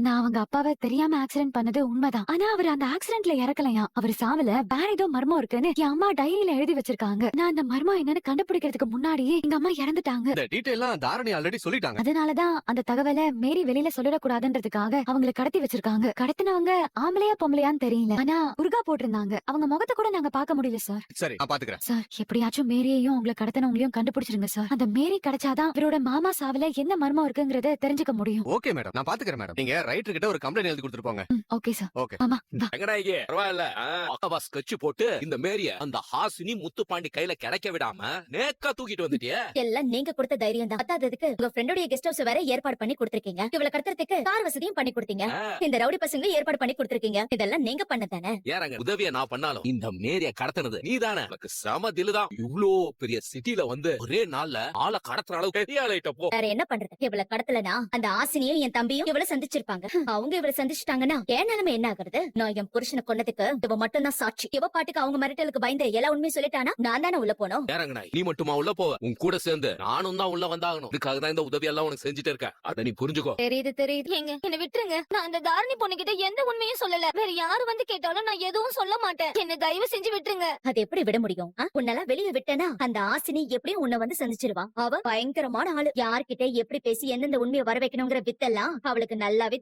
நான் அவங்க அப்பாவை தெரியாம ஆக்சிடென்ட் பண்ணது உண்மைதான். ஆனா அவர் அந்த ஆக்சிடென்ட்ல இறக்கலையா. அவர் சாவல வேற ஏதோ மர்மம் இருக்குன்னு என் அம்மா டைரியில எழுதி வச்சிருக்காங்க. நான் அந்த மர்மம் என்னன்னு கண்டுபிடிக்கிறதுக்கு முன்னாடியே எங்க அம்மா இறந்துட்டாங்க. இந்த டீடைல்லாம் தாரணி ஆல்ரெடி சொல்லிட்டாங்க. அதனாலதான் அந்த தகவலை மேரி வெளியில சொல்லிடக்கூடாதுன்றதுக்காக அவங்களை கடத்தி வச்சிருக்காங்க. கடத்தினவங்க ஆம்பளையா பொம்பளையான்னு தெரியல. ஆனா உருகா போட்டிருந்தாங்க. அவங்க முகத்தை கூட நாங்க பார்க்க முடியல சார். சரி நான் பாத்துக்கிறேன் சார் எப்படியாச்சும் மேரியையும் உங்களை கடத்தினவங்களையும் கண்டுபிடிச்சிருங்க சார். அந்த மேரி கிடைச்சாதான் இவரோட மாமா சாவுல என்ன மர்மம் இருக்குங்கறத தெரிஞ்சுக்க முடியும். ஓகே மேடம் நான் பாத்துக்கிறேன் மேடம். நீங்க ரைட்டர் கிட்ட ஒரு கம்ப்ளைண்ட் எழுதி கொடுத்துட்டு போங்க. Okay sir. ஓகே மாமா வா. எங்கடா இங்க பரவாயில்ல அக்கவா ஸ்கெட்ச் போட்டு இந்த மேரிய அந்த ஹாசினி முத்துப்பாண்டி கையில கிடைக்க விடாம நேக்கா தூக்கிட்டு வந்துட்டியே. எல்லாம் நீங்க கொடுத்த தைரியம் தான். பத்தாததுக்கு உங்க ஃப்ரெண்டோட கெஸ்ட் ஹவுஸ் வேற ஏற்பாடு பண்ணி கொடுத்திருக்கீங்க. இவள கடத்துறதுக்கு கார் வசதியும் பண்ணி கொடுத்தீங்க. இந்த ரவுடி பசங்க ஏற்பாடு பண்ணி கொடுத்திருக்கீங்க. இதெல்லாம் நீங்க பண்ணதானே? ஏறாங்க உதவிய நான் பண்ணாலும் இந்த மேரிய கடத்தினது நீதானே. உனக்கு செம திலுதான். இவ்ளோ பெரிய சிட்டில வந்து ஒரே நாள்ல ஆளை கடத்துற அளவுக்கு பெரிய ஆளாயிட்ட போ. வேற என்ன பண்றது? இவள கடத்தலனா அந்த ஆசினியும் என் தம்பியும் இவள சந்திச்சிருப்பாங்க. அவங்க இவள சந்திச்சிட்டாங்கன்னா என் நிலைமை என்ன ஆகுறது? நான் என் புருஷனை கொன்னதுக்கு இவ மட்டும் தான் சாட்சி. இவ பாட்டுக்கு அவங்க மிரட்டலுக்கு பயந்து எல்லா உண்மையும் சொல்லிட்டானா நான் தானே உள்ள போனோம். ஏறாங்கண்ணா நீ மட்டுமா உள்ள போவ? உன் கூட சேர்ந்து நானும் தான் உள்ள வந்தாகணும். இதுக்காக தான் இந்த உதவி எல்லாம் உனக்கு செஞ்சுட்டு இருக்கேன். அத நீ புரிஞ்சுக்கோ. தெரியுது தெரியுது. ஏங்க என்ன விட்டுருங்க. நான் அந்த தாரணி பொண்ணுகிட்ட எந்த உண்மையும் சொல்லல. வேற யாரு வந்து கேட்டாலும் நான் எதுவும் சொல்ல மாட்டேன். என்ன தயவு செஞ்சு விட்டுருங்க. அது எப்படி விட முடியும்? உன்னெல்லாம் வெளியே விட்டனா அந்த ஆசினி எப்படியும் உன்னை வந்து சந்திச்சிருவா. அவ பயங்கரமான ஆளு. யார்கிட்ட எப்படி பேசி எந்தெந்த உண்மையை வர வைக்கணுங்கிற வித்தெல்லாம் அவளுக்கு நல்லாவே